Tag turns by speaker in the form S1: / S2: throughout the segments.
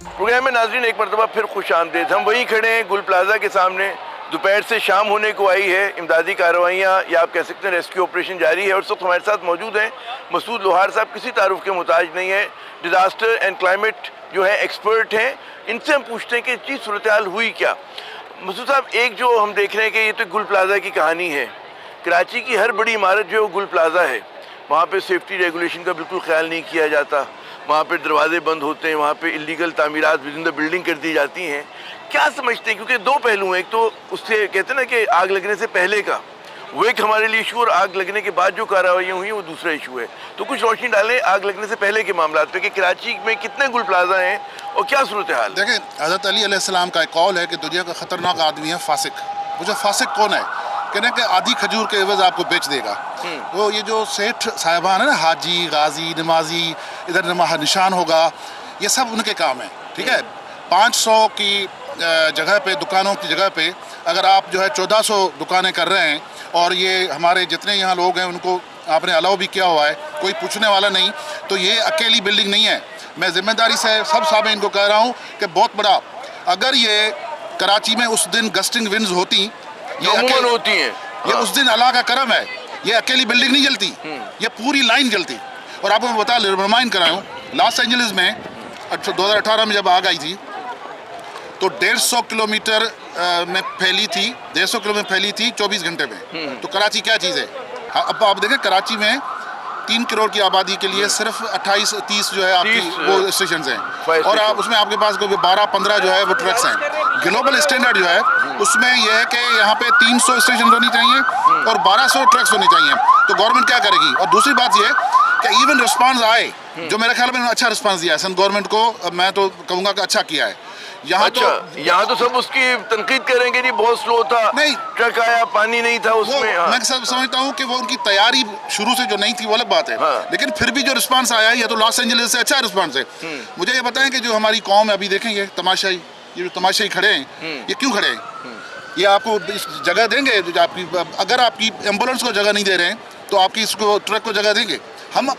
S1: Programme में नाजरीन एक मरतबा फिर खुश आमदेद। हम वहीं खड़े हैं गुल प्लाजा के सामने। दोपहर से शाम होने को आई है, इमदादी कार्रवाइयाँ या आप कह सकते हैं रेस्क्यू ऑपरेशन जारी है। और उस वक्त हमारे साथ मौजूद हैं मसूद लोहार साहब, किसी तारुफ के मुताज नहीं है, डिज़ास्टर एंड क्लाइमेट जो है एक्सपर्ट हैं। इनसे हम पूछते हैं कि चीज़ सूरत हाल हुई क्या। मसूद साहब, एक जो हम देख रहे हैं कि ये तो गुल प्लाजा की कहानी है। कराची की हर बड़ी इमारत जो है वो गुल प्लाजा है। वहाँ पे सेफ्टी रेगुलेशन का बिल्कुल ख्याल नहीं किया जाता, वहाँ पे दरवाजे बंद होते हैं, वहाँ पे इलीगल तामीरात विद इन द बिल्डिंग कर दी जाती हैं। क्या समझते हैं, क्योंकि दो पहलू हैं, एक तो उससे कहते हैं ना कि आग लगने से पहले का वो एक हमारे लिए इशू, और आग लगने के बाद जो कार्रवाइयाँ हुई वो दूसरा इशू है। तो कुछ रोशनी डालें आग लगने से पहले के मामला पे कि कराची में कितने गुल प्लाजा हैं और क्या सूरत हाल।
S2: देखिए, हज़रत अली अलैहिस्सलाम का एक कौल है कि दुनिया का ख़तरनाक आदमी है फासिक। वो जो फासिक कौन है, कहने कि आधी खजूर के एवज आपको बेच देगा। वो ये जो सेठ साहिबान है ना, हाजी गाजी नमाजी, इधर निशान होगा, ये सब उनके काम है। ठीक है, 500 की जगह पे, दुकानों की जगह पे अगर आप जो है 1400 दुकानें कर रहे हैं, और ये हमारे जितने यहाँ लोग हैं उनको आपने अलाउ भी किया हुआ है, कोई पूछने वाला नहीं, तो ये अकेली बिल्डिंग नहीं है। मैं ज़िम्मेदारी से सब साहब इनको कह रहा हूँ कि बहुत बड़ा, अगर ये कराची में उस दिन गस्टिंग विंड्स होती, ये
S1: होती हैं,
S2: ये उस दिन अल्लाह का करम है, ये अकेली बिल्डिंग नहीं जलती, ये पूरी लाइन जलती। और आपको मैं बता रिमाइंड कराऊँ, लॉस एंजलिस में 2018 में जब आग आई थी तो 150 किलोमीटर में फैली थी, 150 किलोमीटर फैली थी 24 घंटे में। तो कराची क्या चीज़ है। अब आप देखें, कराची में 3 करोड़ की आबादी के लिए सिर्फ 28-30 जो है आपकी वो स्टेशन हैं, और आप उसमें आपके पास कोई 12-15 जो है वो ट्रक्स हैं। ग्लोबल स्टैंडर्ड जो है उसमें यह है कि यहाँ पे 300 स्टेशन होनी चाहिए और 1200 ट्रक्स होने चाहिए। तो गवर्नमेंट क्या करेगी। और दूसरी बात यह कि इवन रिस्पांस आए, जो मेरे ख्याल में अच्छा रिस्पांस दिया है सन गवर्नमेंट को, मैं तो कहूँगा कि अच्छा किया है। यहाँ
S1: यहाँ तो सब उसकी तनकीद करेंगे, नहीं बहुत स्लो था, नहीं ट्रक आया, पानी नहीं था उसमें।
S2: मैं सब समझता हूँ कि वो उनकी तैयारी शुरू से जो नहीं थी वो अलग बात है, लेकिन फिर भी जो रिस्पांस आया है, ये तो लॉस एंजलिस से अच्छा रिस्पांस है। मुझे ये बताएं कि जो हमारी कौम है, अभी देखेंगे तमाशाई, ये जो तमाशाई खड़े हैं, ये क्यों खड़े हैं। ये आपको इस जगह देंगे, आपकी अगर आपकी एम्बुलेंस को जगह नहीं दे रहे हैं तो आपकी इसको ट्रक को जगह देंगे। हम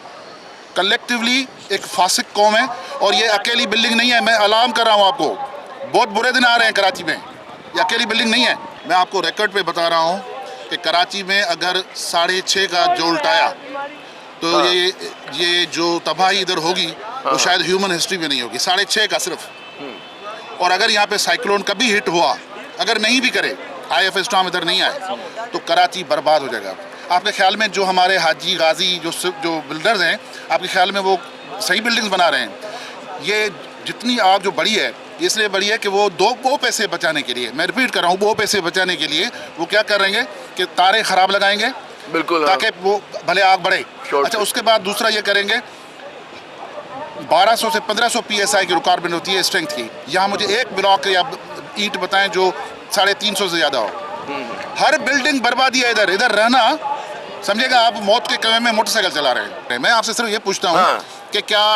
S2: कलेक्टिवली एक फासिक कौम है, और ये अकेली बिल्डिंग नहीं है। मैं अलार्म कर रहा हूँ आपको, बहुत बुरे दिन आ रहे हैं कराची में, ये अकेली बिल्डिंग नहीं है। मैं आपको रिकॉर्ड पे बता रहा हूँ कि कराची में अगर 6:30 का जो उल्टाया तो ये जो तबाही इधर होगी वो शायद ह्यूमन हिस्ट्री में नहीं होगी। 6:30 का सिर्फ। और अगर यहाँ पे साइक्लोन कभी हिट हुआ, अगर नहीं भी करे, IF स्टॉर्म इधर नहीं आए, तो कराची बर्बाद हो जाएगा। आपके ख्याल में जो हमारे हाजी गाजी जो बिल्डर्स हैं, आपके ख्याल में वो सही बिल्डिंग्स बना रहे हैं। ये जितनी आग जो बढ़ी है, इसलिए बढ़ी है कि वो पैसे बचाने के लिए, मैं रिपीट कर रहा हूँ, वो पैसे बचाने के लिए वो क्या कर रहे हैं कि तारे खराब लगाएंगे,
S1: बिल्कुल,
S2: ताकि वो भले आग बढ़े। अच्छा, उसके बाद दूसरा ये करेंगे, 1200 से 1500 PSI की रिक्वायरमेंट होती है स्ट्रेंथ की। यहाँ मुझे एक ब्लॉक या ईंट बताएं जो 350 से ज़्यादा हो। हर बिल्डिंग बर्बादी है। इधर रहना, समझिएगा आप मौत के कुएं में मोटरसाइकिल चला रहे हैं। मैं आपसे सिर्फ ये पूछता हूँ कि क्या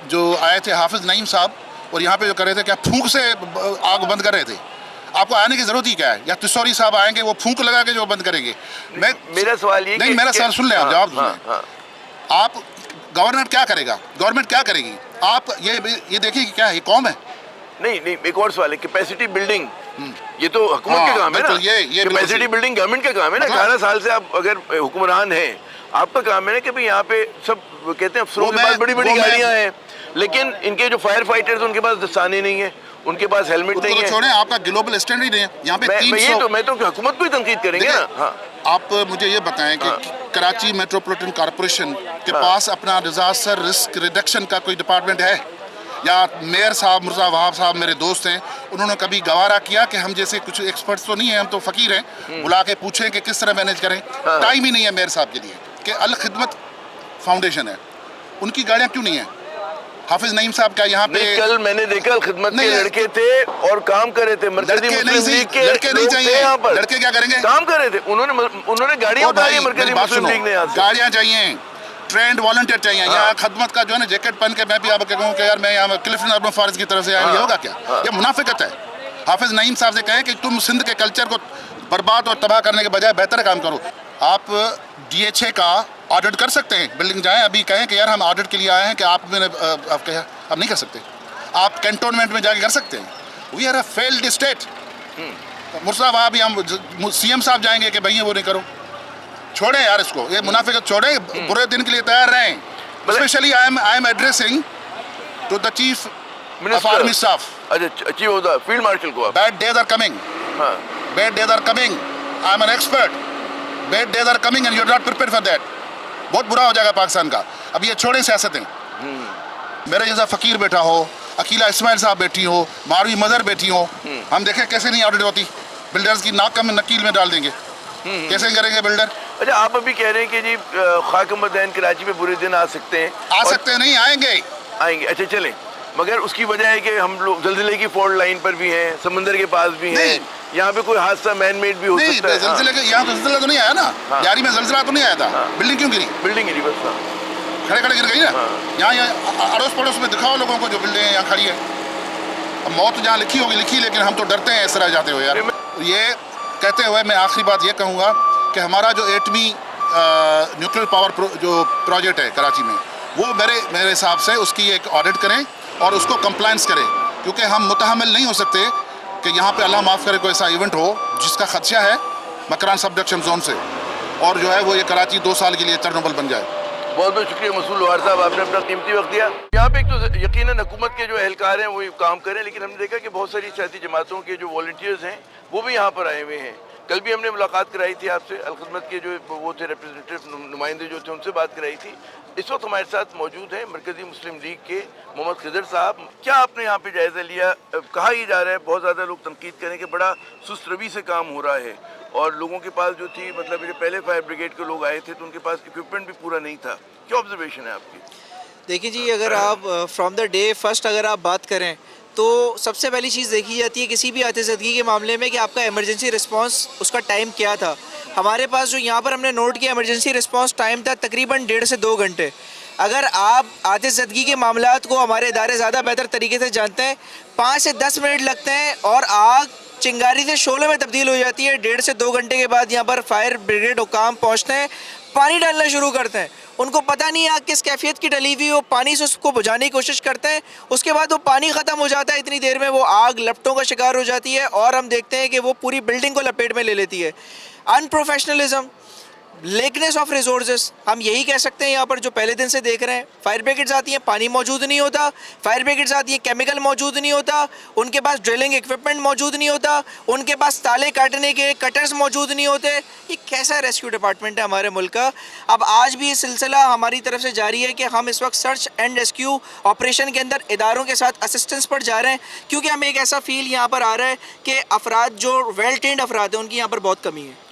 S2: जो आए थे हाफिज नईम साहब और यहाँ पे जो कर रहे थे, क्या फूंक से आग बंद कर रहे थे? आपको आने की जरूरत ही क्या है? या तिसौरी साहब आएंगे, वो फूंक लगा के जो बंद करेंगे?
S1: मेरा सवाल ये
S2: नहीं, मेरा सवाल सुन लें, आप जवाब सुन। आप गवर्नमेंट क्या करेगा, गवर्नमेंट क्या करेगी? आप ये देखिए कि क्या है, ये कौम है।
S1: नहीं, एक और सवाल है, कैपेसिटी बिल्डिंग, ये तो हुकूमत का काम है ना। ये कैपेसिटी बिल्डिंग गवर्नमेंट का काम है ना। 18 साल से आप अगर हुक्मरान हैं, आपका काम है ना कि भाई यहाँ पे सब कहते हैं अफसरों के पास बड़ी बड़ी गाड़ियाँ हैं, लेकिन इनके जो फायर फाइटर्स उनके पास दस्ताने नहीं है, उनके पास हेलमेट नहीं है।
S2: छोड़ें, आपका ग्लोबल स्टैंडर्ड नहीं है यहाँ पे। 300
S1: मैं तो हुकूमत को ही तनकीद करेंगे ना।
S2: आप मुझे ये बताएं कि कराची मेट्रोपॉलिटन कॉरपोरेशन के पास अपना डिजास्टर रिस्क रिडक्शन का कोई डिपार्टमेंट है? या मेयर साहब मुर्जा वहाब साहब मेरे दोस्त हैं, उन्होंने कभी गवारा किया कि हम जैसे कुछ एक्सपर्ट्स तो नहीं हैं, हम तो फ़कीर हैं, बुला के पूछें कि किस तरह मैनेज करें? टाइम ही नहीं है मेयर साहब के लिए। कि अल खिदमत फाउंडेशन है, उनकी गाड़ियाँ क्यों नहीं है? हाफिज नईम साहब का यहाँ पे
S1: कल मैंने देखा खिदमत के लड़के थे और काम कर रहे थे।
S2: लड़के नहीं चाहिए, लड़के क्या करेंगे?
S1: काम कर रहे थे, उन्होंने गाड़ियाँ उतारी।
S2: गाड़ियाँ चाहिए, ट्रेंड वॉलंटियर चाहिए। यहाँ खदमत का जो है ना जैकेट पहन के मैं भी आपको कहूँ कि यार मैं यहाँ क्लिफ्टन अर्बन फॉरेस्ट की तरफ से आया, ये होगा क्या? ये मुनाफिकत है। हाफिज नईम साहब से कहें कि तुम सिंध के कल्चर को बर्बाद और तबाह करने के बजाय बेहतर काम करो। आप DHA का ऑडिट कर सकते हैं, बिल्डिंग जाएं, अभी कहें कि यार हम ऑडिट के लिए आए हैं कि आप मैंने अब नहीं कर सकते। आप कैंटोनमेंट में जाके कर सकते हैं? We are a failed state. मुर्साब आप हम सीएम साहब जाएंगे कि भैया वो नहीं करो, छोड़े यार इसको, ये मुनाफिकत छोड़े, बुरे दिन के लिए तैयार रहें। Specially I am addressing to the chief of army staff.
S1: अच्छा, chief of the field marshal को आप?
S2: Bad days are coming, bad days are coming, I am an expert, bad days are coming and you are not prepare for that. बहुत बुरा हो जाएगा पाकिस्तान का। अब ये छोड़े सियासतें। मेरे जैसा फकीर बैठा हो, अकीला इस्माइल साहब बैठी हो, मारवी मदर बैठी हो, हम देखें कैसे नहीं ऑडिट होती। बिल्डर्स की नाक में नकील में डाल देंगे, कैसे करेंगे बिल्डर?
S1: अच्छा, आप अभी कह रहे हैं कि जी खाकमदैन कराची में बुरे दिन आ सकते हैं।
S2: आ सकते हैं, नहीं आएंगे।
S1: आएंगे, अच्छा चलें, मगर उसकी वजह है कि हम लोग जल्जिले की फॉल्ट लाइन पर भी हैं, समंदर के पास भी हैं, यहाँ पे कोई हादसा मैन मेड भी हो सकता है।
S2: जल्जिले के यहाँ तो जल्जिला तो नहीं आया ना, जारी में जल्जिला तो नहीं आया था। बिल्डिंग क्यों गिरी?
S1: बिल्डिंग गिरी बस,
S2: खड़े खड़े गिर गई ना। यहाँ अड़ोस पड़ोस में दिखाओ लोगों को जो बिल्डिंग यहाँ खड़ी है। अब मौत जहाँ लिखी होगी लिखी, लेकिन हम तो डरते हैं इस तरह जाते हुए यार। ये कहते हुए मैं आखिरी बात ये कहूँगा कि हमारा जो एटमी न्यूक्लियर पावर जो प्रोजेक्ट है कराची में, वो मेरे हिसाब से उसकी एक ऑडिट करें और उसको कंप्लायंस करें, क्योंकि हम मुतहम्मिल नहीं हो सकते कि यहाँ पे अल्लाह माफ़ करे कोई ऐसा इवेंट हो जिसका खदशा है मकरान सबडक्शन जोन से, और जो है वो ये कराची 2 साल के लिए टर्नोबल बन जाए।
S1: बहुत बहुत शुक्रिया मसूद लोहार साहब, आपने अपना कीमती वक्त दिया। यहाँ पे एक तो यकीनन हुकूमत के जो एहलकार हैं वो काम करें, लेकिन हमने देखा कि बहुत सारी सियासी जमातों के जो वॉलंटियर्स हैं वो भी यहाँ पर आए हुए हैं। कल भी हमने मुलाकात कराई थी आपसे, अलखदमत के जो वो थे रिप्रेजेंटेटिव नुमाइंदे जो थे, उनसे बात कराई थी। इस वक्त हमारे साथ मौजूद हैं मरकज़ी मुस्लिम लीग के मोहम्मद खिदर साहब। क्या आपने यहाँ पे जायज़ा लिया? कहा ही जा रहा है, बहुत ज़्यादा लोग तनकीद करें कि बड़ा सुस्त रवि से काम हो रहा है, और लोगों के पास जो थी, मतलब जो पहले फायर ब्रिगेड के लोग आए थे तो उनके पास इक्विपमेंट भी पूरा नहीं था। क्या ऑब्जर्वेशन है आपकी?
S3: देखिए जी, अगर आप फ्रॉम द डे फर्स्ट अगर आप बात करें तो सबसे पहली चीज़ देखी जाती है किसी भी आतिशदगी के मामले में कि आपका इमरजेंसी रिस्पांस उसका टाइम क्या था। हमारे पास जो यहाँ पर हमने नोट किया इमरजेंसी रिस्पांस टाइम था तकरीबन 1.5 से 2 घंटे। अगर आप आतिशदगी के मामलात को हमारे इदारे ज़्यादा बेहतर तरीके से जानते हैं, 5 से 10 मिनट लगते हैं और आग चिंगारी से शोले में तब्दील हो जाती है। 1.5 से 2 घंटे के बाद यहाँ पर फायर ब्रिगेड हुकाम पहुँचते हैं, पानी डालना शुरू करते हैं। उनको पता नहीं आग किस कैफियत की डली हुई, वो पानी से उसको बुझाने की कोशिश करते हैं। उसके बाद वो पानी ख़त्म हो जाता है, इतनी देर में वो आग लपटों का शिकार हो जाती है और हम देखते हैं कि वो पूरी बिल्डिंग को लपेट में ले लेती है। अनप्रोफेशनलिज्म, लेकनेस ऑफ रिसोर्सेज, हम यही कह सकते हैं यहाँ पर जो पहले दिन से देख रहे हैं। फायर ब्रिगेड्स आती हैं, पानी मौजूद नहीं होता। फायर ब्रिगेड्स आती हैं, केमिकल मौजूद नहीं होता। उनके पास ड्रिलिंग इक्विपमेंट मौजूद नहीं होता। उनके पास ताले काटने के कटर्स मौजूद नहीं होते। ये कैसा रेस्क्यू डिपार्टमेंट है हमारे मुल्क का? अब आज भी ये सिलसिला हमारी तरफ से जारी है कि हम इस वक्त सर्च एंड रेस्क्यू ऑपरेशन के अंदर इदारों के साथ असिस्टेंस पर जा रहे हैं, क्योंकि हमें एक ऐसा फील यहाँ पर आ रहा है कि अफराद जो वेल ट्रेंड अफराद हैं उनकी यहाँ पर बहुत कमी है।